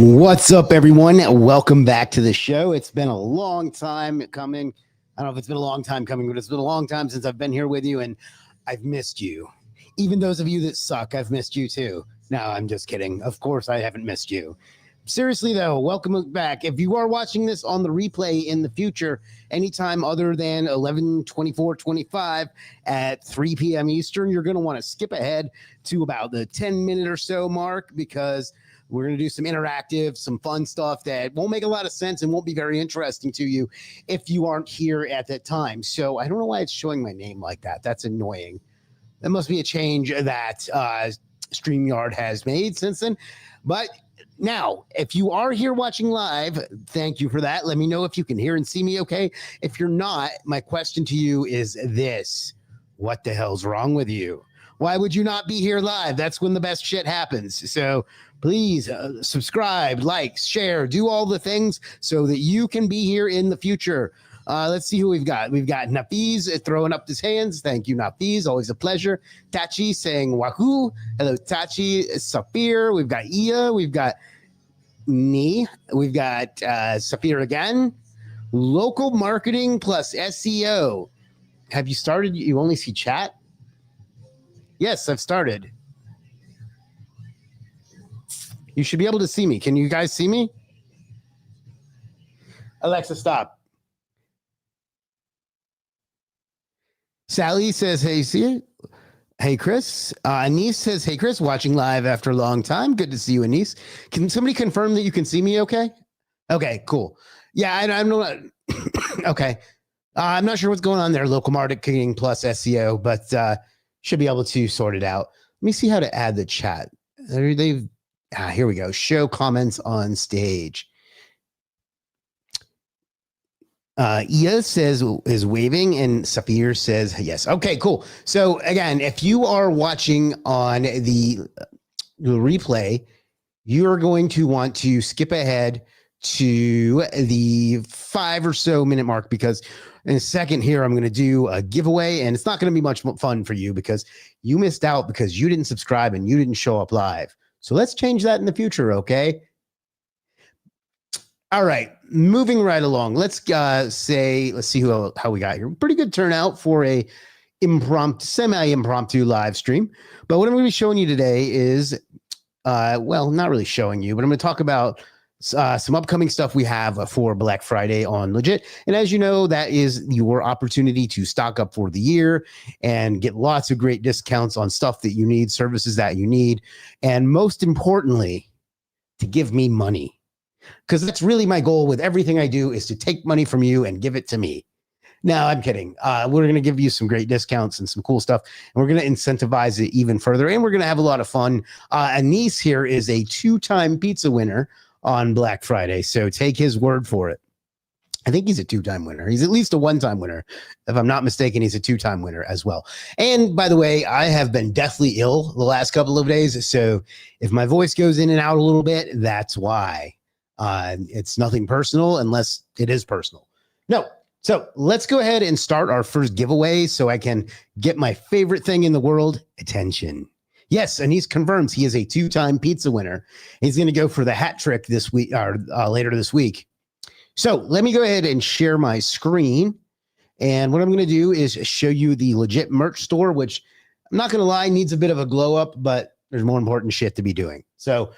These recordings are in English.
What's up, everyone? Welcome back to the show. It's been a long time coming. I don't know if it's been a long time coming, but it's been a long time since I've been here with you, and I've missed you. Even those of you that suck, I've missed you too. No, I'm just kidding. Of course, I haven't missed you. Seriously, though, welcome back. If you are watching this on the replay in the future, anytime other than 11/24/25 at 3 p.m. Eastern, you're going to want to skip ahead to about the 10-minute or so mark because we're going to do some interactive, some fun stuff that won't make a lot of sense and won't be very interesting to you if you aren't here at that time. So I don't know why it's showing my name like that. That's annoying. That must be a change that StreamYard has made since then. But now, if you are here watching live, thank you for that. Let me know if you can hear and see me okay. If you're not, my question to you is this. What the hell's wrong with you? Why would you not be here live? That's when the best shit happens. So please subscribe, like, share, do all the things so that you can be here in the future. Let's see who we've got. We've got Nafiz throwing up his hands. Thank you, Nafiz. Always a pleasure. Tachi saying wahoo. Hello, Tachi. Safir. We've got Ia. We've got Ni. We've got Safir again. Local marketing plus SEO. Have you started? You only see chat? Yes, I've started. You should be able to see me. Can you guys see me? Alexa, stop. Sally says, hey, see it? Hey, Chris. Anise says, hey, Chris, watching live after a long time. Good to see you, Anise. Can somebody confirm that you can see me okay? Okay, cool. Yeah, I'm not. Okay. I'm not sure what's going on there, local marketing plus SEO, but should be able to sort it out. Let me see how to add the chat. Here we go. Show comments on stage. Ia says is waving and Safir says yes. Okay, cool. So again, if you are watching on the replay, you're going to want to skip ahead to the 5 or so minute mark because in a second here, I'm going to do a giveaway and it's not going to be much fun for you because you missed out because you didn't subscribe and you didn't show up live. So let's change that in the future, okay? All right, moving right along. Let's see how we got here. Pretty good turnout for a semi-impromptu live stream. But what I'm going to be showing you today is, well, not really showing you, but I'm going to talk about some upcoming stuff we have for Black Friday on Legiit. And as you know, that is your opportunity to stock up for the year and get lots of great discounts on stuff that you need, services that you need, and most importantly, to give me money. Because that's really my goal with everything I do is to take money from you and give it to me. No, I'm kidding. We're going to give you some great discounts and some cool stuff, and we're going to incentivize it even further, and we're going to have a lot of fun. Anise here is a 2-time pizza winner on Black Friday, so take his word for it. I think he's a 2-time winner. He's at least a 1-time winner. If I'm not mistaken, he's a 2-time winner as well. And by the way, I have been deathly ill the last couple of days, so if my voice goes in and out a little bit, that's why. It's nothing personal unless it is personal. No. So let's go ahead and start our first giveaway so I can get my favorite thing in the world, attention. Yes, Anise confirms he is a 2-time pizza winner. He's going to go for the hat trick this week or later this week. So let me go ahead and share my screen. And what I'm going to do is show you the Legiit merch store, which I'm not going to lie, needs a bit of a glow up, but there's more important shit to be doing. So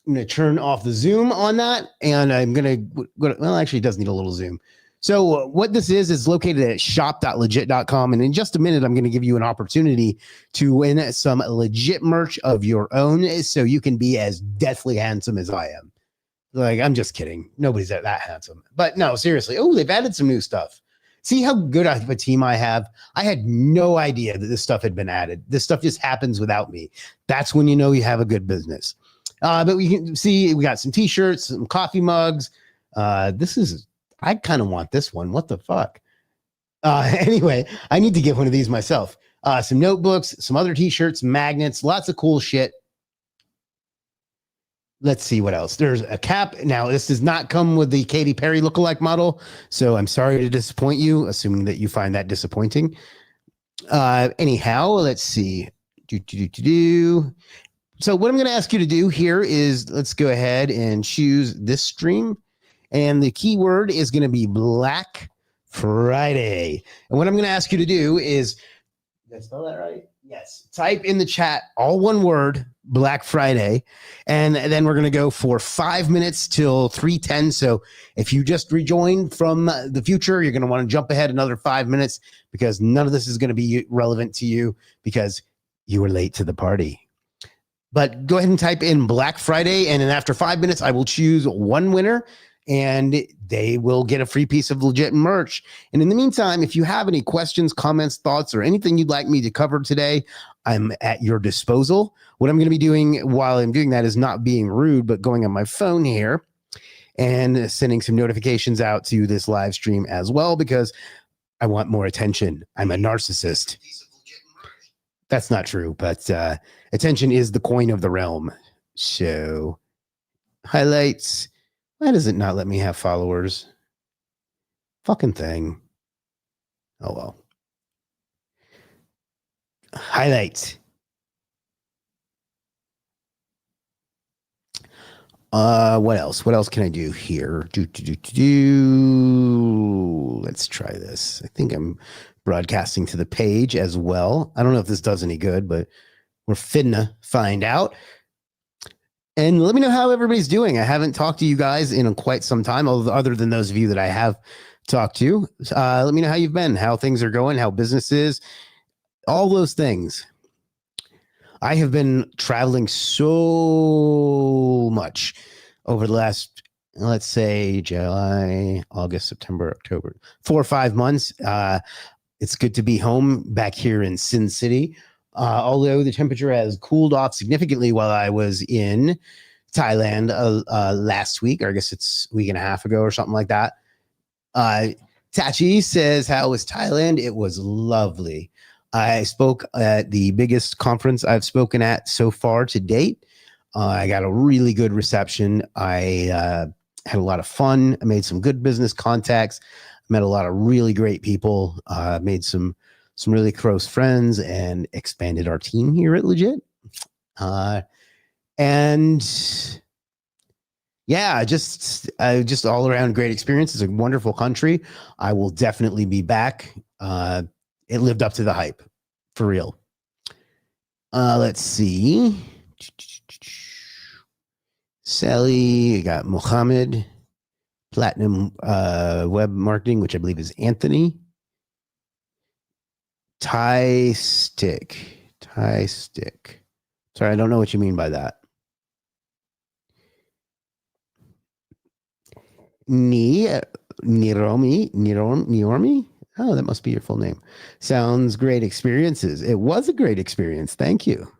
I'm going to turn off the zoom on that. And I'm going to, well, actually it does need a little zoom. So what this is located at shop.legiit.com. And in just a minute, I'm going to give you an opportunity to win some Legiit merch of your own so you can be as deathly handsome as I am. Like, I'm just kidding. Nobody's that handsome. But no, seriously. Oh, they've added some new stuff. See how good of a team I have? I had no idea that this stuff had been added. This stuff just happens without me. That's when you know you have a good business. But we can see we got some t-shirts, some coffee mugs. I kind of want this one. What the fuck? Anyway, I need to get one of these myself. Some notebooks, some other t-shirts, magnets, lots of cool shit. Let's see what else. There's a cap. Now, this does not come with the Katy Perry lookalike model, so I'm sorry to disappoint you, assuming that you find that disappointing. Anyhow, let's see. So what I'm going to ask you to do here is let's go ahead and choose this stream. And the keyword is going to be Black Friday. And what I'm going to ask you to do is, did I spell that right? Yes. Type in the chat, all one word, Black Friday. And then we're going to go for 5 minutes till 3:10. So if you just rejoined from the future, you're going to want to jump ahead another 5 minutes because none of this is going to be relevant to you because you were late to the party. But go ahead and type in Black Friday. And then after 5 minutes, I will choose one winner and they will get a free piece of legit merch. And in the meantime, if you have any questions, comments, thoughts, or anything you'd like me to cover today, I'm at your disposal. What I'm going to be doing while I'm doing that is not being rude, but going on my phone here and sending some notifications out to this live stream as well, because I want more attention. I'm a narcissist. That's not true, but attention is the coin of the realm. So highlights. Why does it not let me have followers? Fucking thing. Oh, well. Highlights. What else? What else can I do here? Let's try this. I think I'm broadcasting to the page as well. I don't know if this does any good, but we're finna find out. And let me know how everybody's doing. I haven't talked to you guys in quite some time, other than those of you that I have talked to. Let me know how you've been, how things are going, how business is, all those things. I have been traveling so much over the last, let's say, July, August, September, October, 4 or 5 months. It's good to be home back here in Sin City. Although the temperature has cooled off significantly while I was in Thailand last week, or I guess it's a week and a half ago or something like that. Tachi says, how was Thailand? It was lovely. I spoke at the biggest conference I've spoken at so far to date. I got a really good reception. I had a lot of fun. I made some good business contacts. Met a lot of really great people. Made some really close friends and expanded our team here at Legiit. And yeah, just all around great experience. It's a wonderful country. I will definitely be back. It lived up to the hype, for real. Let's see. Sally, you got Mohammed, Platinum Web Marketing, which I believe is Anthony. Thai stick. Sorry, I don't know what you mean by that. Niormi? Oh, that must be your full name. Sounds great experiences. It was a great experience. Thank you.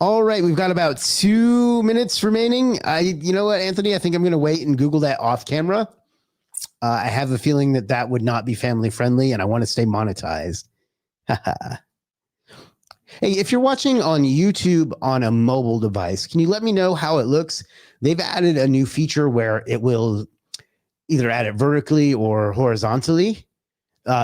All right, we've got about 2 minutes remaining. You know what, Anthony? I think I'm going to wait and Google that off camera. I have a feeling that would not be family friendly, and I want to stay monetized. Hey, if you're watching on YouTube on a mobile device, can you let me know how it looks? They've added a new feature where it will either add it vertically or horizontally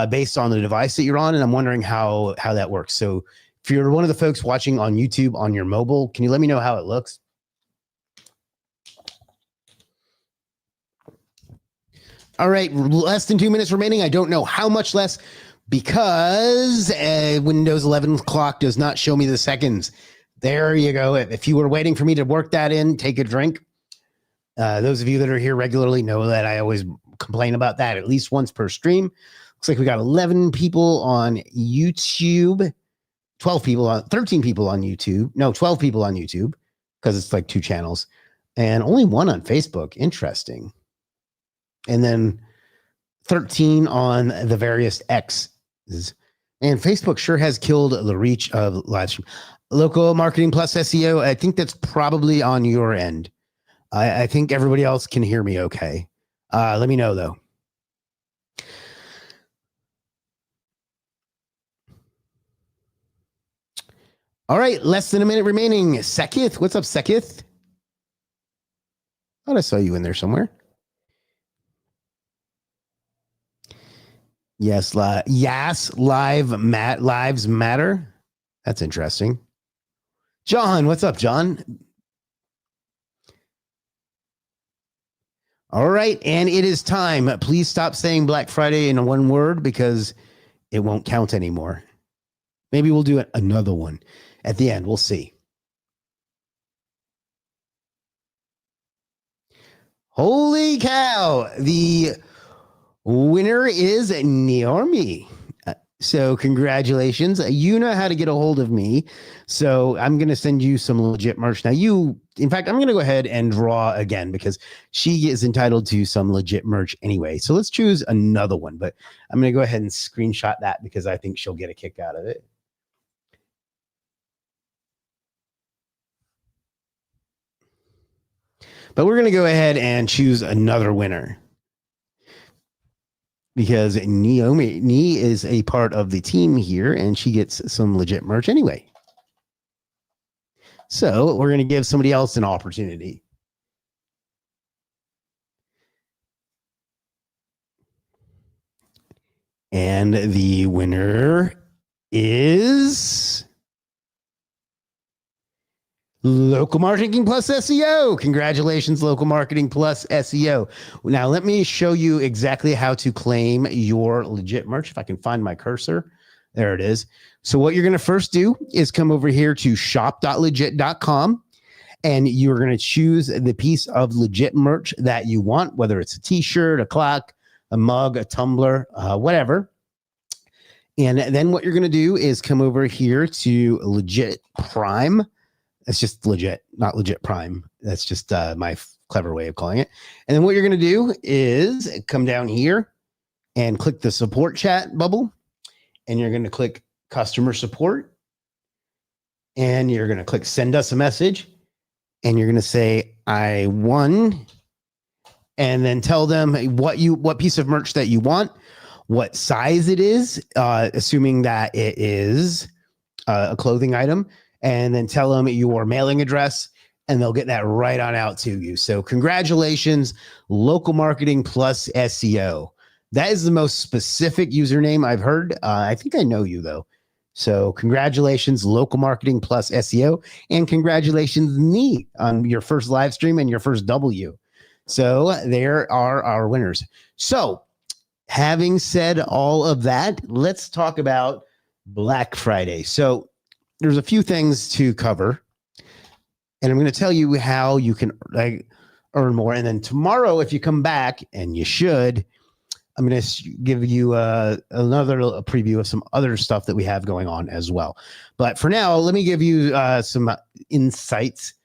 based on the device that you're on, and I'm wondering how that works. So if you're one of the folks watching on YouTube on your mobile, can you let me know how it looks? All right, less than 2 minutes remaining. I don't know how much less because Windows 11 clock does not show me the seconds. There you go. If you were waiting for me to work that in, take a drink. Those of you that are here regularly know that I always complain about that at least once per stream. Looks like we got 11 people on YouTube, 13 people on YouTube. No, 12 people on YouTube because it's like 2 channels and only 1 on Facebook. Interesting. And then 13 on the various X's. And Facebook sure has killed the reach of live stream. Local marketing plus SEO, I think that's probably on your end. I think everybody else can hear me okay. Let me know, though. All right, less than a minute remaining. Sekith, what's up, Sekith? Thought I saw you in there somewhere. Yes, lives matter. That's interesting. John, what's up, John? All right, and it is time. Please stop saying Black Friday in one word because it won't count anymore. Maybe we'll do another one at the end. We'll see. Holy cow. The winner is Naomi. So congratulations. You know how to get a hold of me. So I'm going to send you some legit merch. Now in fact, I'm going to go ahead and draw again because she is entitled to some legit merch anyway. So let's choose another one, but I'm going to go ahead and screenshot that because I think she'll get a kick out of it. But we're going to go ahead and choose another winner because Naomi is a part of the team here and she gets some legit merch anyway. So we're going to give somebody else an opportunity. And the winner is Local Marketing Plus SEO. Congratulations, Local Marketing Plus SEO. Now, let me show you exactly how to claim your legit merch. If I can find my cursor, there it is. So what you're going to first do is come over here to shop.legit.com, and you're going to choose the piece of legit merch that you want, whether it's a t-shirt, a clock, a mug, a tumbler, whatever. And then what you're going to do is come over here to Legit Prime. It's just legit, not legit prime. That's just my clever way of calling it. And then what you're going to do is come down here and click the support chat bubble. And you're going to click customer support. And you're going to click send us a message. And you're going to say, I won. And then tell them what piece of merch that you want, what size it is, assuming that it is a clothing item. And then tell them your mailing address, and they'll get that right on out to you. So congratulations, Local Marketing Plus SEO. That is the most specific username I've heard. I think I know you, though. So congratulations, Local Marketing Plus SEO, and congratulations, me, on your first live stream and your first W. So there are our winners. So having said all of that, let's talk about Black Friday. So there's a few things to cover, and I'm going to tell you how you can earn more. And then tomorrow, if you come back, and you should, I'm going to give you another preview of some other stuff that we have going on as well. But for now, let me give you some insights.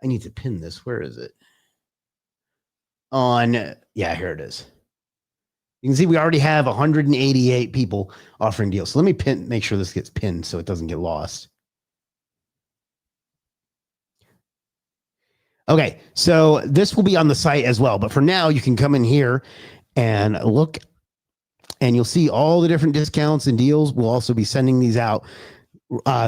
I need to pin this. Where is it? Yeah, here it is. You can see we already have 188 people offering deals. So let me make sure this gets pinned so it doesn't get lost. Okay, so this will be on the site as well. But for now, you can come in here and look, and you'll see all the different discounts and deals. We'll also be sending these out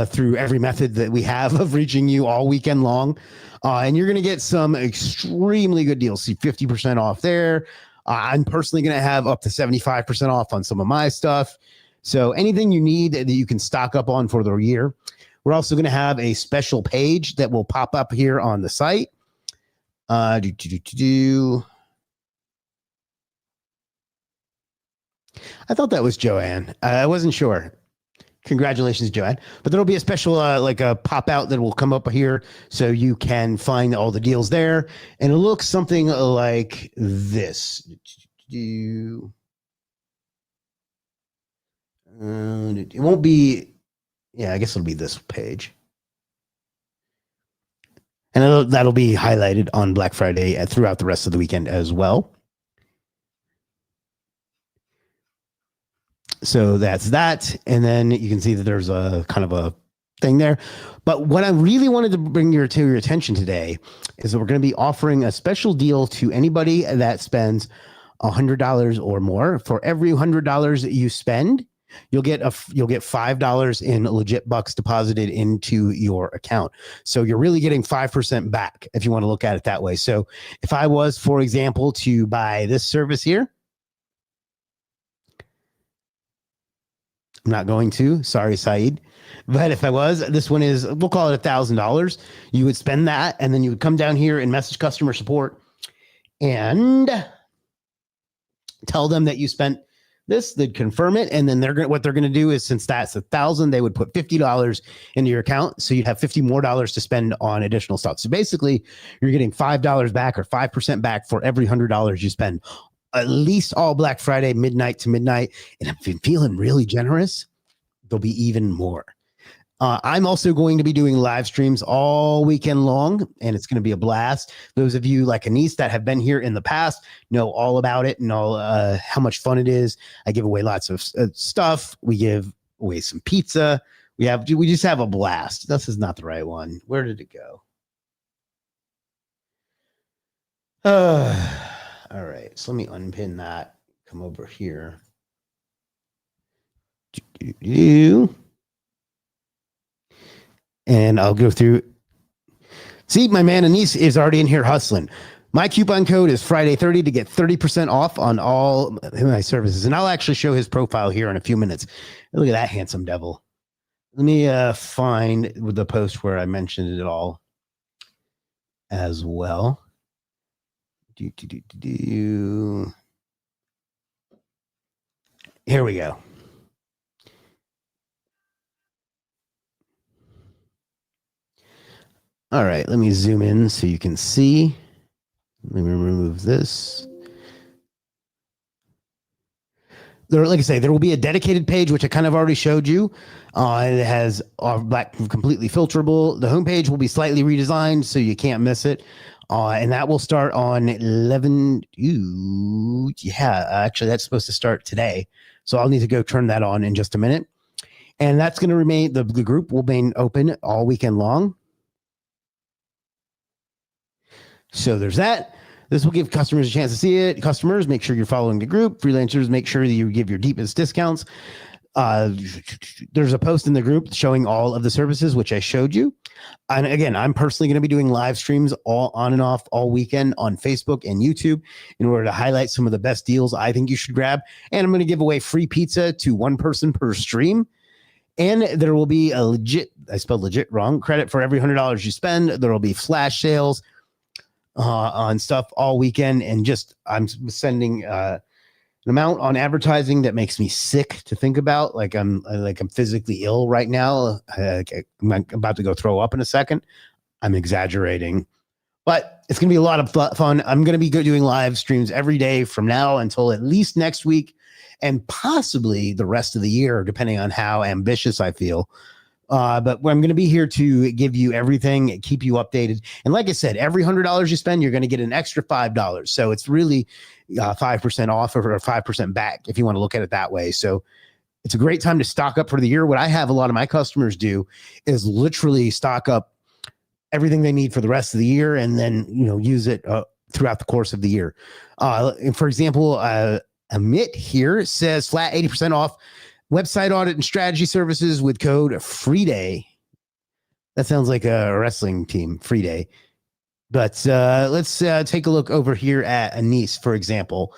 through every method that we have of reaching you all weekend long. And you're going to get some extremely good deals. See 50% off there. I'm personally going to have up to 75% off on some of my stuff. So anything you need that you can stock up on for the year. We're also going to have a special page that will pop up here on the site. I thought that was Joanne. I wasn't sure. Congratulations, Joanne. But there'll be a special like a pop out that will come up here so you can find all the deals there. And it looks something like this. It won't be, yeah, I guess it'll be this page. And that'll be highlighted on Black Friday and throughout the rest of the weekend as well. So that's that. And then you can see that there's a kind of a thing there. But what I really wanted to bring to your attention today is that we're going to be offering a special deal to anybody that spends $100 or more. For every $100 that you spend, you'll get $5 in legit bucks deposited into your account. So you're really getting 5% back if you want to look at it that way. So if I was, for example, to buy this service here, I'm not going to. Sorry, Saeed. But if I was, this one is, we'll call it $1,000. You would spend that, and then you would come down here and message customer support and tell them that you spent this. They'd confirm it, and then what they're gonna do is, since that's 1,000, they would put $50 into your account, so you'd have $50 more to spend on additional stuff. So basically, you're getting $5 back or 5% back for every $100 you spend, at least all Black Friday, midnight to midnight. And if you're feeling really generous, there'll be even more. I'm also going to be doing live streams all weekend long, and it's going to be a blast. Those of you like Anise that have been here in the past know all about it and all how much fun it is. I give away lots of stuff. We give away some pizza. We just have a blast. This is not the right one. Where did it go? All right. So let me unpin that. Come over here. And I'll go through. See, my man Anise is already in here hustling. My coupon code is Friday30 to get 30% off on all my services. And I'll actually show his profile here in a few minutes. Look at that handsome devil. Let me find the post where I mentioned it all as well. Here we go. All right, let me zoom in so you can see. Let me remove this. Like I say, there will be a dedicated page, which I kind of already showed you. It has black, completely filterable. The homepage will be slightly redesigned, so you can't miss it. And that will start on 11. Yeah, actually, that's supposed to start today. So I'll need to go turn that on in just a minute. And that's going to remain, the group will remain open all weekend long. So there's that. This will give customers a chance to see it. Customers, make sure you're following the group. Freelancers, make sure that you give your deepest discounts. There's a post in the group showing all of the services, which I showed you. And again, I'm personally going to be doing live streams all on and off all weekend on Facebook and YouTube in order to highlight some of the best deals I think you should grab. And I'm going to give away free pizza to one person per stream. And there will be a legit, I spelled legit wrong, credit for every $100 you spend. There will be flash sales on stuff all weekend, and just I'm sending an amount on advertising that makes me sick to think about. Like I'm physically ill right now. I'm about to go throw up in a second. I'm exaggerating, but it's gonna be a lot of fun. I'm gonna be doing live streams every day from now until at least next week, and possibly the rest of the year, depending on how ambitious I feel. But I'm going to be here to give you everything, keep you updated. And like I said, every $100 you spend, you're going to get an extra $5. So it's really 5% off or 5% back if you want to look at it that way. So it's a great time to stock up for the year. What I have a lot of my customers do is literally stock up everything they need for the rest of the year, and then, use it throughout the course of the year. For example, Amit here says flat 80% off website audit and strategy services with code FREEDAY. That sounds like a wrestling team, FREEDAY. But let's take a look over here at Anise, for example,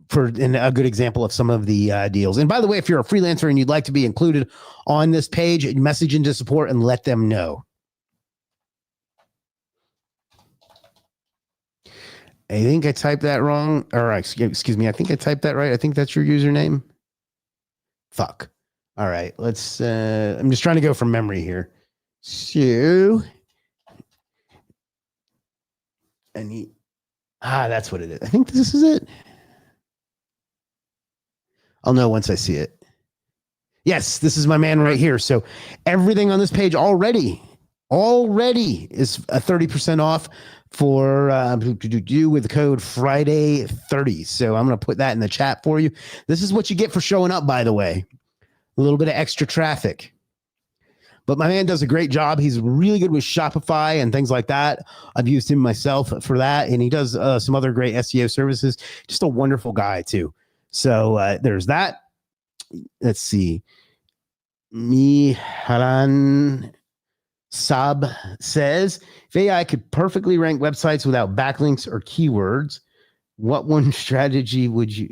for a good example of some of the deals. And by the way, if you're a freelancer and you'd like to be included on this page, message into support and let them know. I think I typed that wrong. Or excuse me, I think I typed that right. I think that's your username. Fuck. All right, let's I'm just trying to go from memory here. So that's what it is. I think this is it. I'll know once I see it. Yes, this is my man right here. So everything on this page already is a 30% off for with the code Friday30. So I'm going to put that in the chat for you. This is what you get for showing up, by the way. A little bit of extra traffic. But my man does a great job. He's really good with Shopify and things like that. I've used him myself for that, and he does some other great SEO services. Just a wonderful guy, too. So there's that. Let's see. Miharan Sab says, if AI could perfectly rank websites without backlinks or keywords, what one strategy would you...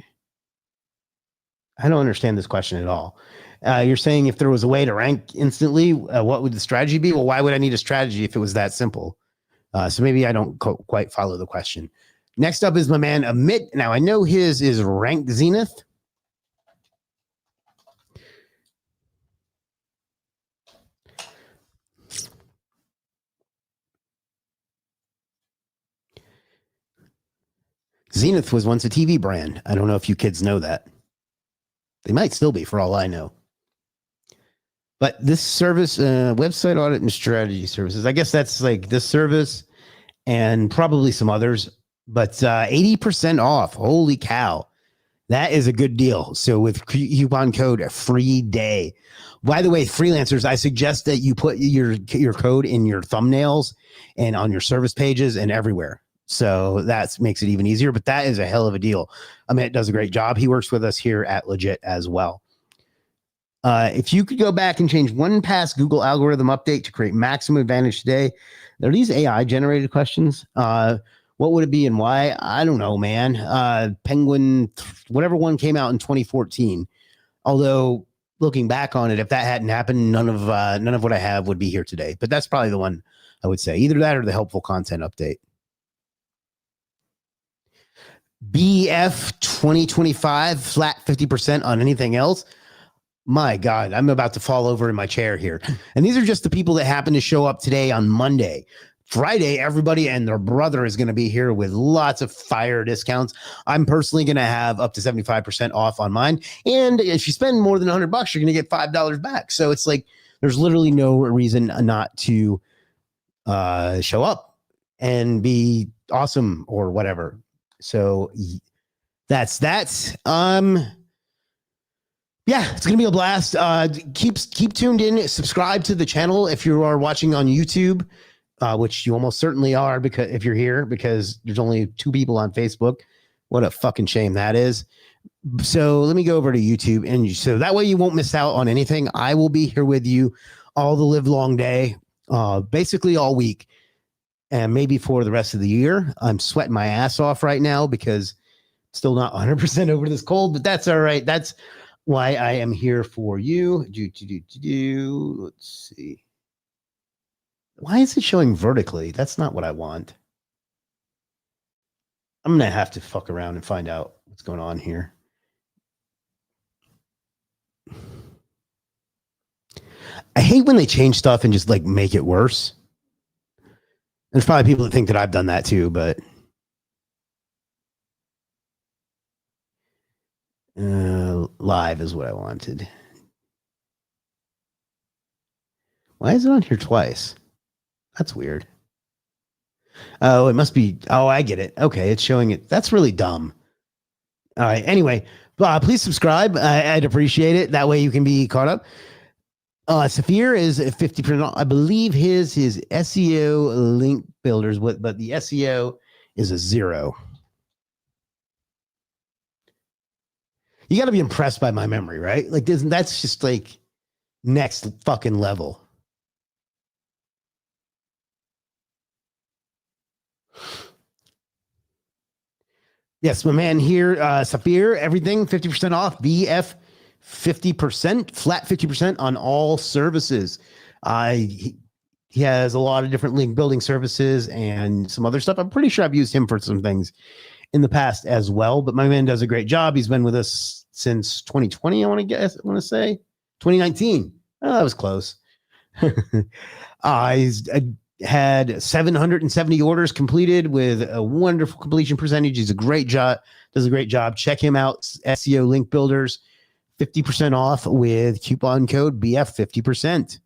I don't understand this question at all. You're saying if there was a way to rank instantly, what would the strategy be? Well, why would I need a strategy if it was that simple? So maybe I don't quite follow the question. Next up is my man Amit. Now I know his is ranked Zenith. Zenith was once a TV brand. I don't know if you kids know that. They might still be, for all I know. But this service, website audit and strategy services, I guess that's like this service and probably some others, but 80% off. Holy cow. That is a good deal. So with coupon code a free day. By the way, freelancers, I suggest that you put your code in your thumbnails and on your service pages and everywhere. So that makes it even easier, but that is a hell of a deal. Amit does a great job. He works with us here at Legiit as well. If you could go back and change one past Google algorithm update to create maximum advantage today, are these AI generated questions? What would it be and why? I don't know, man. Penguin, whatever one came out in 2014. Although looking back on it, if that hadn't happened, none of what I have would be here today. But that's probably the one I would say. Either that or the helpful content update. BF 2025 flat 50% on anything else. My God, I'm about to fall over in my chair here. And these are just the people that happen to show up today on Monday. Friday, everybody and their brother is going to be here with lots of fire discounts. I'm personally going to have up to 75% off on mine. And if you spend more than $100, you're going to get $5 back. So it's like there's literally no reason not to show up and be awesome or whatever. So that's that. Yeah, it's gonna be a blast. Keep tuned in. Subscribe to the channel if you are watching on YouTube, which you almost certainly are because if you're here, because there's only 2 people on Facebook. What a fucking shame that is. So let me go over to YouTube, and so that way you won't miss out on anything. I will be here with you all the live long day, basically all week. And maybe for the rest of the year. I'm sweating my ass off right now because I'm still not 100% over this cold, but that's all right. That's why I am here for you. Let's see. Why is it showing vertically? That's not what I want. I'm going to have to fuck around and find out what's going on here. I hate when they change stuff and just like make it worse. There's probably people that think that I've done that too, but live is what I wanted. Why is it on here twice? That's weird. Oh, it must be. Oh, I get it. Okay, it's showing it. That's really dumb. All right. Anyway, please subscribe. I'd appreciate it. That way you can be caught up. Saphir is 50%. I believe his SEO link builders, but the SEO is a 0. You got to be impressed by my memory, right? Like that's just like next fucking level. Yes, my man here, Saphir, everything 50% off. BF 50%, flat 50% on all services. He has a lot of different link building services and some other stuff. I'm pretty sure I've used him for some things in the past as well, but my man does a great job. He's been with us since 2020, I want to say 2019. Oh, that was close. He's had 770 orders completed with a wonderful completion percentage. He's a great job, does a great job. Check him out, SEO link builders. 50% off with coupon code BF 50%.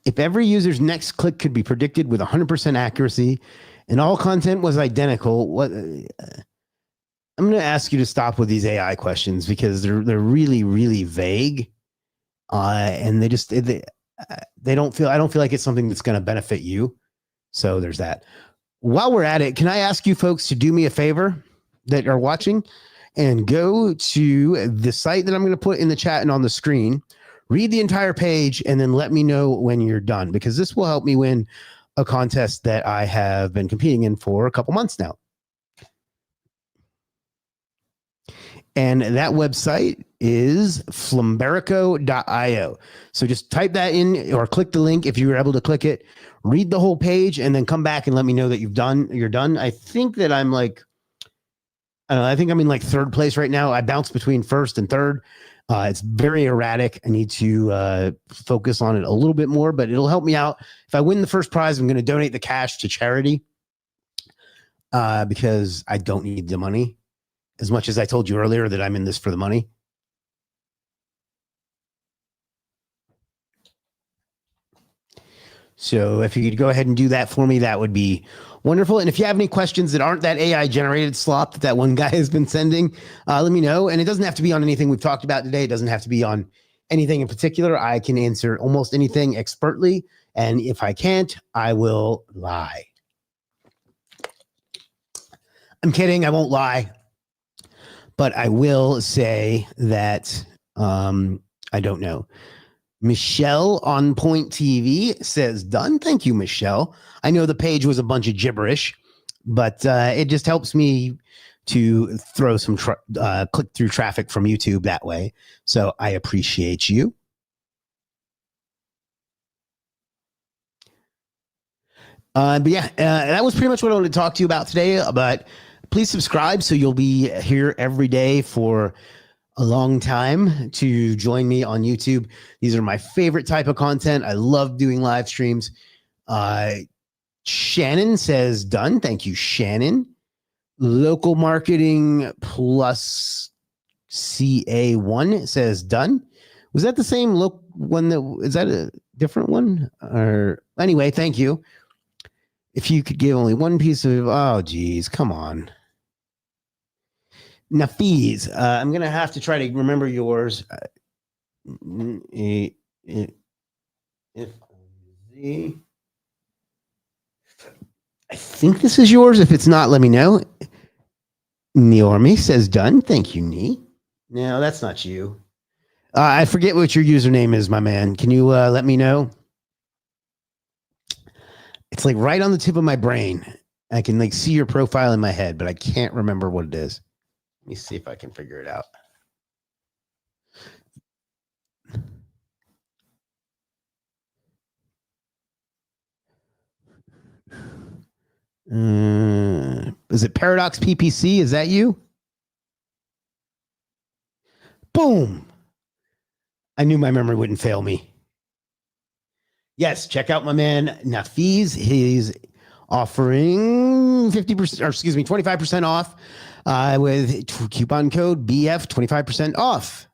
If every user's next click could be predicted with 100% accuracy and all content was identical, what I'm going to ask you to stop with these AI questions because they're really, really vague. And they don't feel, I don't feel like it's something that's going to benefit you. So there's that. While we're at it, can I ask you folks to do me a favor that are watching and go to the site that I'm going to put in the chat and on the screen, read the entire page, and then let me know when you're done, because this will help me win a contest that I have been competing in for a couple months now. And that website is flamberico.io. So just type that in or click the link if you were able to click it, read the whole page, and then come back and let me know that you're done. I think that I'm like, I think I'm in like third place right now. I bounce between first and third. It's very erratic. I need to focus on it a little bit more, but it'll help me out. If I win the first prize, I'm going to donate the cash to charity because I don't need the money. As much as I told you earlier that I'm in this for the money. So if you could go ahead and do that for me, that would be wonderful. And if you have any questions that aren't that AI generated slop that one guy has been sending, let me know. And it doesn't have to be on anything we've talked about today. It doesn't have to be on anything in particular. I can answer almost anything expertly. And if I can't, I will lie. I'm kidding. I won't lie. But I will say that I don't know. Michelle on Point TV says done. Thank you, Michelle. I know the page was a bunch of gibberish, but it just helps me to throw some click-through traffic from YouTube that way. So I appreciate you. But yeah, that was pretty much what I wanted to talk to you about today. But please subscribe so you'll be here every day for a long time to join me on YouTube. These are my favorite type of content. I love doing live streams. Shannon says done. Thank you, Shannon. Local Marketing Plus CA1 says done. Was that the same one? Is that a different one? Or anyway, thank you. If you could give only one piece of, oh geez, come on. Nafiz, I'm gonna have to try to remember yours. I think this is yours. If it's not, let me know. Neormi says done. Thank you, Nee. No, that's not you. I forget what your username is, my man. Can you let me know? It's like right on the tip of my brain. I can like see your profile in my head, but I can't remember what it is. Let me see if I can figure it out. Is it Paradox PPC? Is that you? Boom. I knew my memory wouldn't fail me. Yes, check out my man Nafiz. He's offering 50%, or excuse me, 25% off with coupon code BF, 25% off.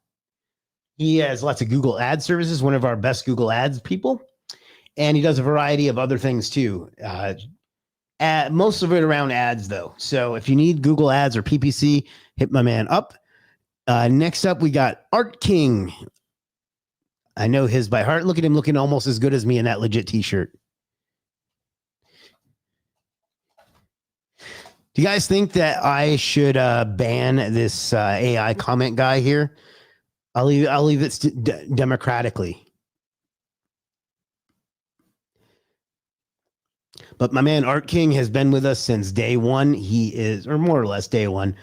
He has lots of Google ad services, one of our best Google ads people. And he does a variety of other things too. Most of it around ads though. So if you need Google ads or PPC, hit my man up. Next up, we got Art King. I know his by heart. Look at him looking almost as good as me in that legit t-shirt. Do you guys think that I should ban this AI comment guy here? I'll leave it democratically. But my man Art King has been with us since day one. He is, or more or less day one,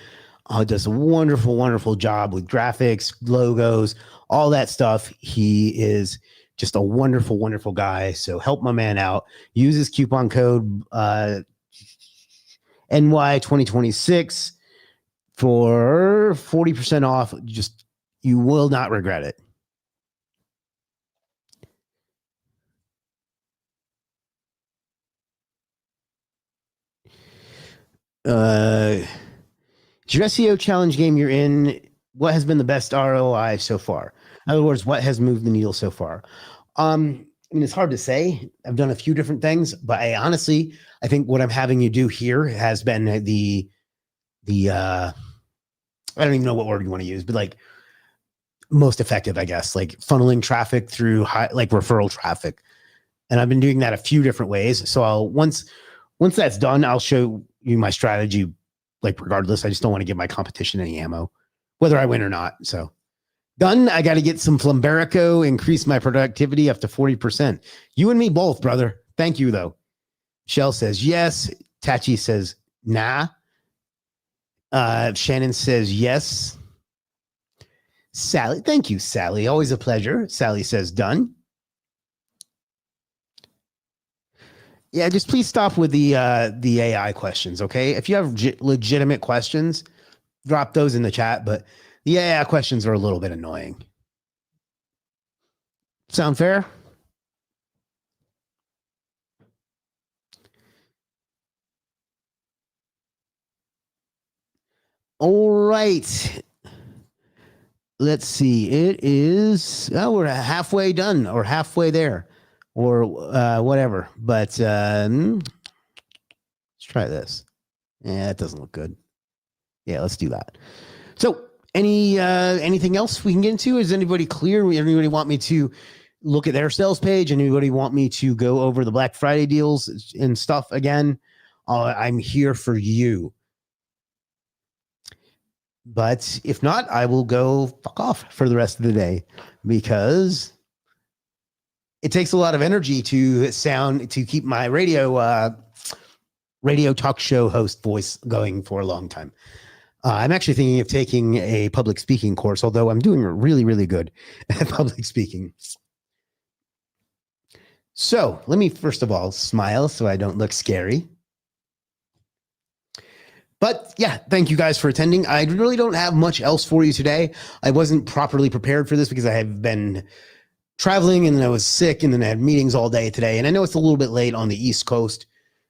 does a wonderful, wonderful job with graphics, logos, all that stuff. He is just a wonderful, wonderful guy. So help my man out. Use his coupon code NY 2026 for 40% off. Just, you will not regret it. Is your SEO challenge game you're in, what has been the best ROI so far? In other words, what has moved the needle so far? I mean, it's hard to say. I've done a few different things, but I think what I'm having you do here has been the I don't even know what word you want to use, but like most effective, I guess, like funneling traffic through like referral traffic. And I've been doing that a few different ways. So once that's done, I'll show you my strategy. Like regardless, I just don't want to give my competition any ammo, whether I win or not. So done. I got to get some Flamberico, increase my productivity up to 40%. You and me both, brother. Thank you though. Shell says yes. Tachi says nah. Shannon says yes. Sally, thank you, Sally. Always a pleasure. Sally says done. Yeah, just please stop with the AI questions, okay? If you have legitimate questions, drop those in the chat. But the AI questions are a little bit annoying. Sound fair? All right. Let's see. It is, we're halfway done or halfway there or whatever. But let's try this. Yeah, that doesn't look good. Yeah, let's do that. So anything else we can get into? Is anybody clear? Anybody want me to look at their sales page? Anybody want me to go over the Black Friday deals and stuff again? I'm here for you. But if not, I will go fuck off for the rest of the day because it takes a lot of energy to keep my radio talk show host voice going for a long time. I'm actually thinking of taking a public speaking course, although I'm doing really, really good at public speaking. So let me first of all smile so I don't look scary. But yeah, thank you guys for attending. I really don't have much else for you today. I wasn't properly prepared for this because I have been traveling and then I was sick and then I had meetings all day today. And I know it's a little bit late on the East Coast.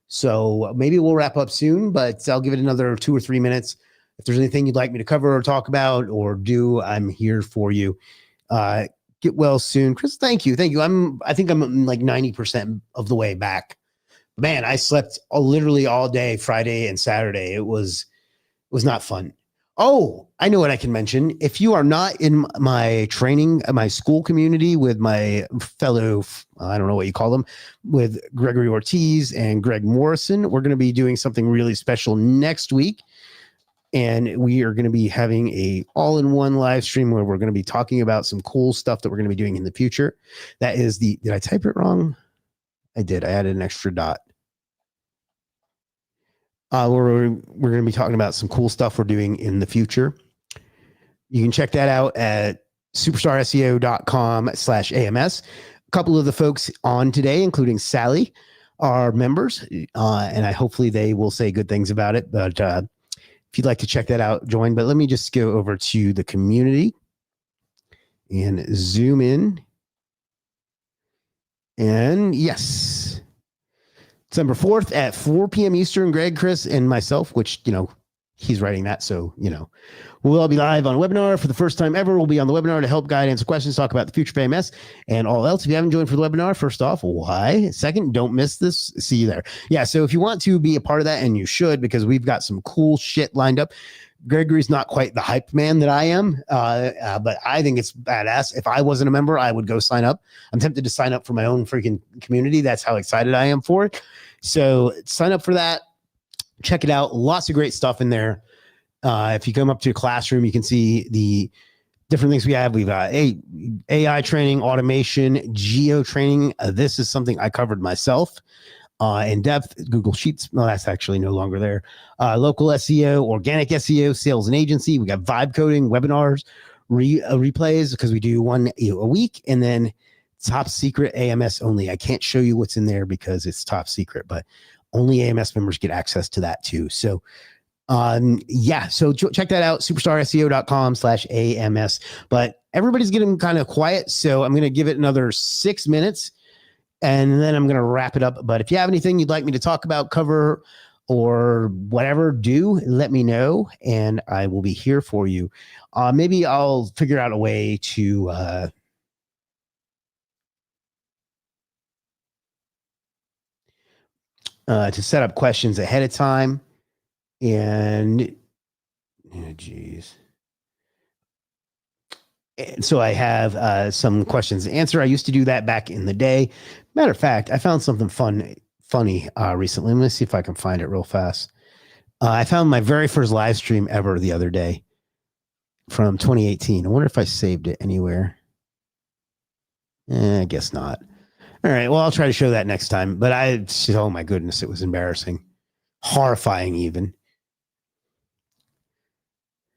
So maybe we'll wrap up soon, but I'll give it another 2 or 3 minutes. If there's anything you'd like me to cover or talk about or do, I'm here for you. Get well soon. Chris, thank you. Thank you. I think I'm like 90% of the way back. Man, I slept literally all day Friday and Saturday. It was not fun. Oh, I know what I can mention. If you are not in my training, my school community with my fellow, I don't know what you call them, with Gregory Ortiz and Greg Morrison, we're going to be doing something really special next week. And we are going to be having a all-in-one live stream where we're going to be talking about some cool stuff that we're going to be doing in the future. That is did I type it wrong? I did. I added an extra dot. We're going to be talking about some cool stuff we're doing in the future. You can check that out at superstarseo.com/AMS. A couple of the folks on today, including Sally, are members, and hopefully they will say good things about it. But if you'd like to check that out, join. But let me just go over to the community and zoom in. And yes, December 4th at 4 p.m. Eastern, Greg, Chris, and myself, which, he's writing that. So, we'll all be live on a webinar for the first time ever. We'll be on the webinar to help guide, answer questions, talk about the future of AMS and all else. If you haven't joined for the webinar, first off, why? Second, don't miss this. See you there. Yeah. So if you want to be a part of that, and you should, because we've got some cool shit lined up. Gregory's not quite the hype man that I am, but I think it's badass. If I wasn't a member, I would go sign up. I'm tempted to sign up for my own freaking community. That's how excited I am for it. So sign up for that. Check it out. Lots of great stuff in there. If you come up to a classroom, you can see the different things we have. We've got AI training, automation, geo training. This is something I covered myself in depth. Google Sheets. No, that's actually no longer there. Local SEO, organic SEO, sales and agency. We got vibe coding, webinars, replays, because we do one a week, and then top secret AMS only. I can't show you what's in there because it's top secret, but only AMS members get access to that too. So so check that out, superstarseo.com/AMS. But everybody's getting kind of quiet, so I'm going to give it another 6 minutes and then I'm going to wrap it up. But if you have anything you'd like me to talk about, cover, or whatever, do let me know and I will be here for you. Maybe I'll figure out a way to set up questions ahead of time. And geez. And so I have some questions to answer. I used to do that back in the day. Matter of fact, I found something funny recently. Let me see if I can find it real fast. I found my very first live stream ever the other day from 2018. I wonder if I saved it anywhere. I guess not. All right. Well, I'll try to show that next time. But oh my goodness, it was embarrassing. Horrifying, even.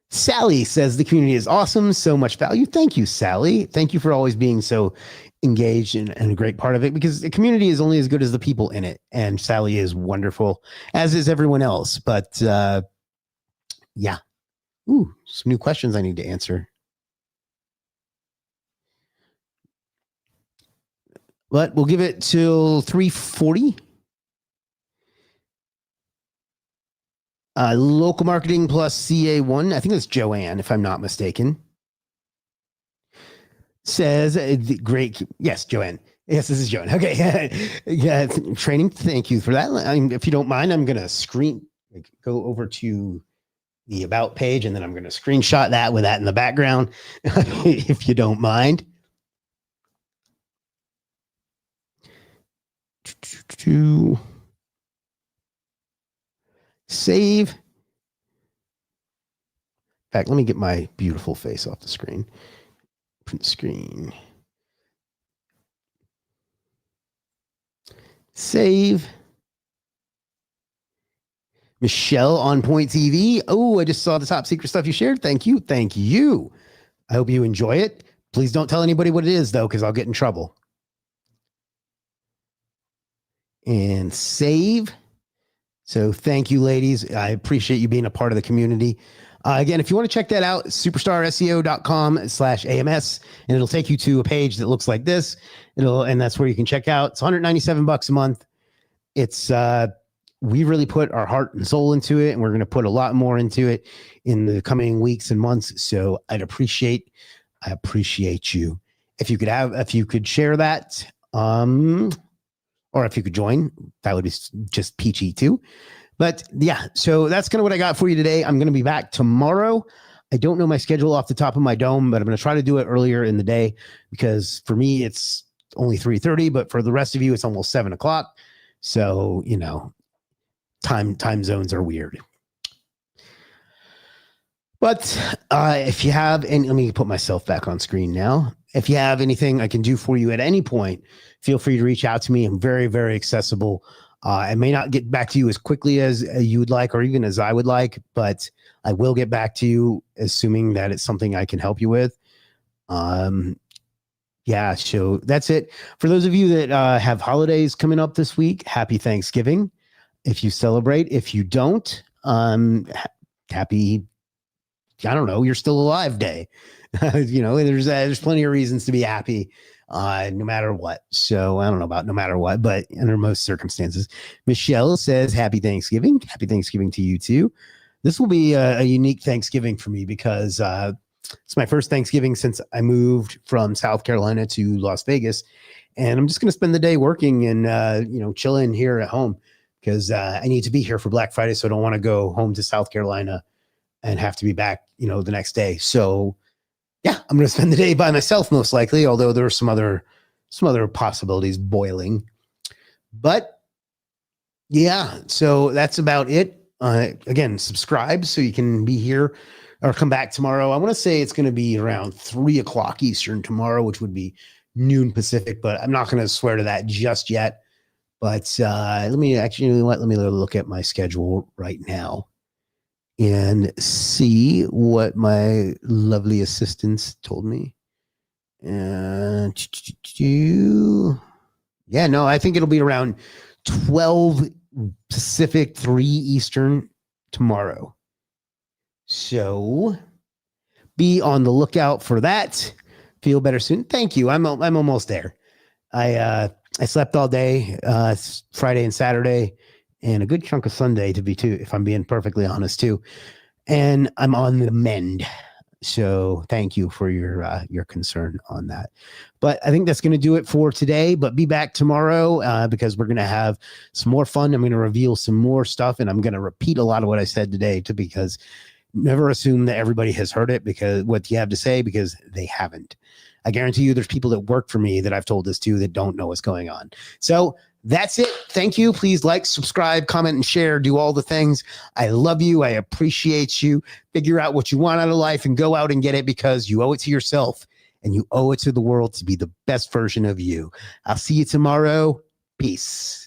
Sally says the community is awesome. So much value. Thank you, Sally. Thank you for always being so engaged and a great part of it, because the community is only as good as the people in it. And Sally is wonderful, as is everyone else. But yeah. Ooh, some new questions I need to answer. But we'll give it till 3:40. Local marketing plus CA1. I think that's Joanne, if I'm not mistaken. Says great. Yes, Joanne. Yes, this is Joanne. Okay. Yeah, training. Thank you for that. If you don't mind, I'm going to go over to the about page, and then I'm going to screenshot that with that in the background, if you don't mind. To save. In fact, let me get my beautiful face off the screen. Print screen. Save. Michelle on Point TV. Oh, I just saw the top secret stuff you shared. Thank you. Thank you. I hope you enjoy it. Please don't tell anybody what it is, though, because I'll get in trouble. And save. So thank you, ladies. I appreciate you being a part of the community. Again, if you want to check that out, superstarseo.com/AMS, and it'll take you to a page that looks like this. And that's where you can check out. It's $197 a month. It's we really put our heart and soul into it, and we're going to put a lot more into it in the coming weeks and months. So I appreciate you. If you could share that, or if you could join, that would be just peachy too. But yeah, so that's kind of what I got for you today. I'm going to be back tomorrow. I don't know my schedule off the top of my dome, but I'm going to try to do it earlier in the day, because for me, it's only 3:30, but for the rest of you, it's almost 7:00. So, time zones are weird. But if you have, and let me put myself back on screen now. If you have anything I can do for you at any point, feel free to reach out to me. I'm very, very accessible. I may not get back to you as quickly as you would like, or even as I would like, but I will get back to you, assuming that it's something I can help you with. Yeah, so that's it. For those of you that have holidays coming up this week, happy Thanksgiving. If you celebrate, if you don't, happy, I don't know, you're still alive day. There's plenty of reasons to be happy, no matter what. So I don't know about no matter what, but under most circumstances. Michelle says, happy Thanksgiving. Happy Thanksgiving to you too. This will be a unique Thanksgiving for me, because it's my first Thanksgiving since I moved from South Carolina to Las Vegas. And I'm just going to spend the day working and, chilling here at home, because I need to be here for Black Friday. So I don't want to go home to South Carolina and have to be back, the next day. So yeah, I'm going to spend the day by myself, most likely, although there are some other possibilities boiling. But yeah, so that's about it. Again, subscribe so you can be here or come back tomorrow. I want to say it's going to be around 3:00 Eastern tomorrow, which would be noon Pacific, but I'm not going to swear to that just yet. But let me look at my schedule right now and see what my lovely assistants told me. I think it'll be around 12 Pacific, 3 Eastern tomorrow. So be on the lookout for that. Feel better soon. Thank you. I'm almost there. I slept all day, Friday and Saturday, and a good chunk of Sunday if I'm being perfectly honest too. And I'm on the mend. So thank you for your concern on that. But I think that's going to do it for today. But be back tomorrow because we're going to have some more fun. I'm going to reveal some more stuff, and I'm going to repeat a lot of what I said today because never assume that everybody has heard it, because what you have to say, because they haven't. I guarantee you there's people that work for me that I've told this to that don't know what's going on. So that's it. Thank you. Please like, subscribe, comment, and share. Do all the things. I love you. I appreciate you. Figure out what you want out of life and go out and get it, because you owe it to yourself and you owe it to the world to be the best version of you. I'll see you tomorrow. Peace.